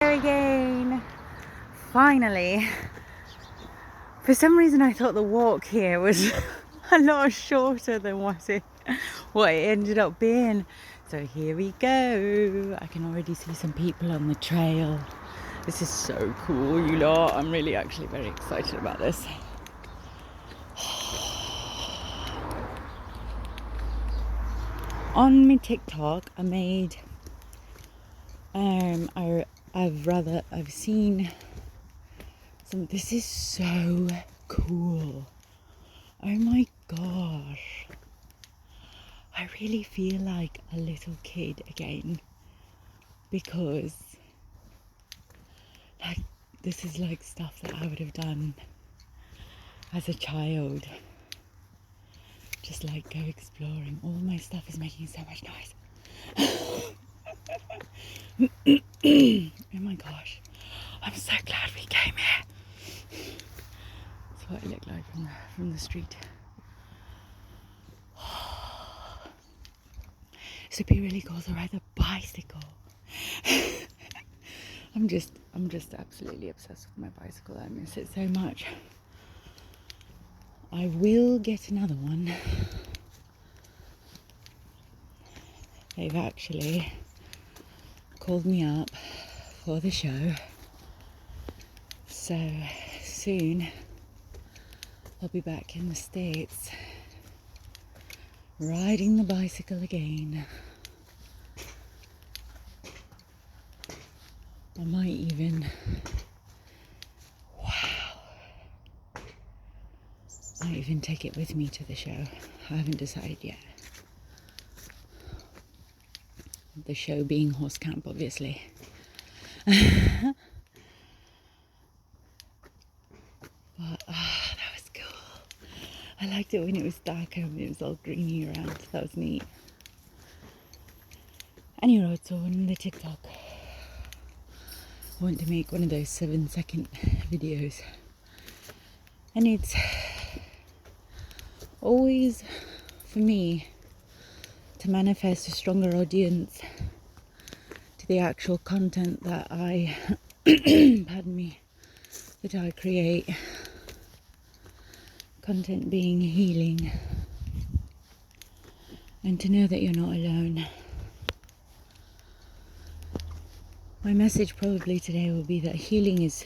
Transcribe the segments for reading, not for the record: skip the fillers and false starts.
There again, finally. For some reason I thought the walk here was a lot shorter than what it ended up being. So here we go. I can already see some people on the trail. This is so cool, you lot. I'm really actually very excited about this. On my TikTok I made I've seen some. This is so cool. Oh my gosh, I really feel like a little kid again, because like this is like stuff that I would have done as a child. Just like go exploring. All my stuff is making so much noise. Oh my gosh, I'm so glad we came here. That's what it looked like from the street. So it'd be really cool to ride a bicycle. I'm just absolutely obsessed with my bicycle. I miss it so much. I will get another one. They've actually called me up for the show, so soon I'll be back in the States riding the bicycle again. I might even, take it with me to the show. I haven't decided yet. The show being horse camp, obviously. But that was cool. I liked it when it was darker and it was all greeny around. That was neat. Any road, so on the TikTok, I want to make one of those 7-second videos, and it's always for me to manifest a stronger audience to the actual content that I pardon me, that I create. Content being healing, and to know that you're not alone. My message probably today will be that healing is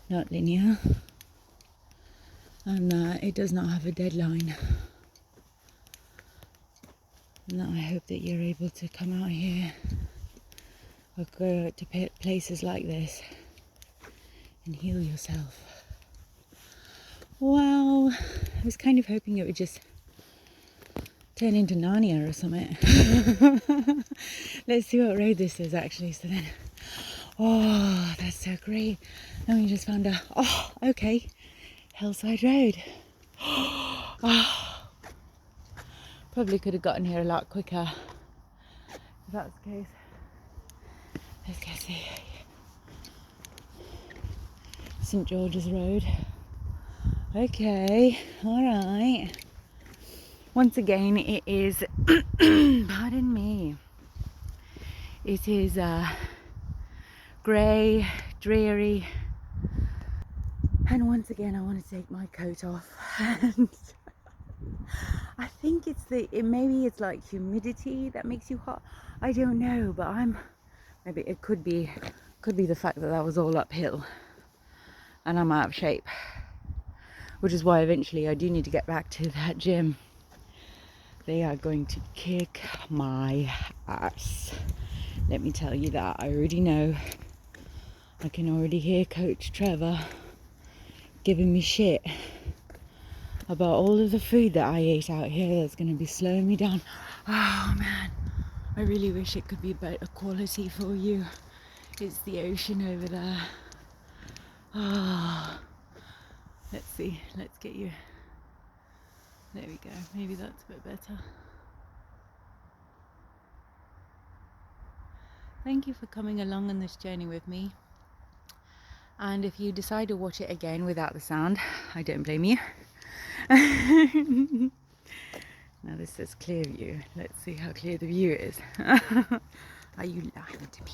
not linear, and that it does not have a deadline. And that I hope that you're able to come out here or go to places like this and heal yourself. Wow, I was kind of hoping it would just turn into Narnia or something. Let's see what road this is actually. So then, oh, that's so great. And we just found okay, Hillside Road. Oh, probably could have gotten here a lot quicker if that's the case. Let's go see. St George's Road. Okay, alright. Once again, it is, pardon me, it is grey, dreary, and once again I want to take my coat off. And I think maybe it's like humidity that makes you hot. I don't know, but maybe it could be the fact that was all uphill and I'm out of shape, which is why eventually I do need to get back to that gym. They are going to kick my ass. Let me tell you that. I already know. I can already hear Coach Trevor giving me shit about all of the food that I ate out here that's going to be slowing me down. Oh man, I really wish it could be better quality for you. It's the ocean over there. Let's see. Let's get you. There we go. Maybe that's a bit better. Thank you for coming along on this journey with me. And if you decide to watch it again without the sound, I don't blame you. Now this says clear view. Let's see how clear the view is. Are you lying to me?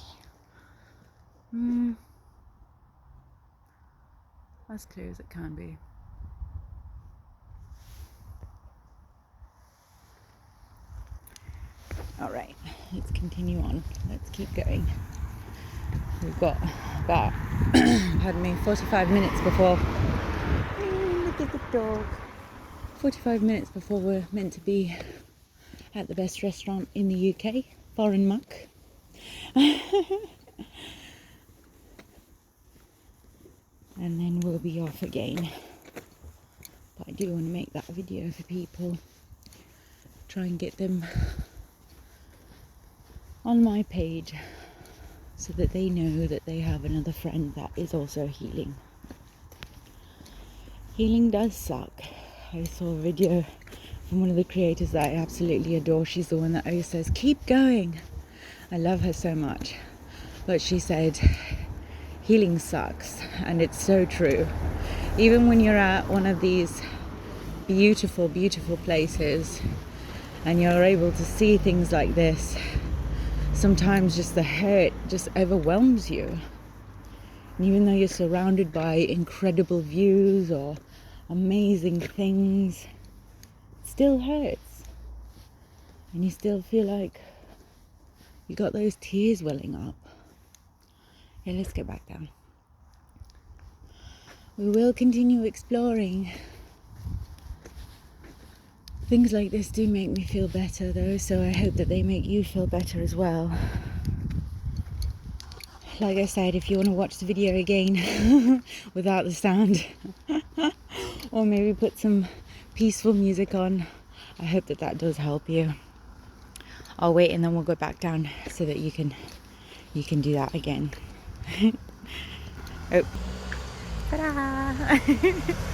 as clear as it can be. Alright, let's continue on. Let's keep going. We've got about, pardon me, 45 minutes before, look at the dog, 45 minutes before we're meant to be at the best restaurant in the UK, Foreign Muck. And then we'll be off again. But I do want to make that video for people, try and get them on my page so that they know that they have another friend that is also healing. Healing does suck. I saw a video from one of the creators that I absolutely adore. She's the one that always says, keep going. I love her so much. But she said, healing sucks. And it's so true. Even when you're at one of these beautiful, beautiful places and you're able to see things like this, sometimes just the hurt just overwhelms you. And even though you're surrounded by incredible views or amazing things, it still hurts. And you still feel like you got those tears welling up. Okay, let's get back down. We will continue exploring. Things like this do make me feel better though, so I hope that they make you feel better as well. Like I said, if you want to watch the video again without the sound, or maybe put some peaceful music on, I hope that that does help you. I'll wait and then we'll go back down so that you can do that again. Oh. Ta-da!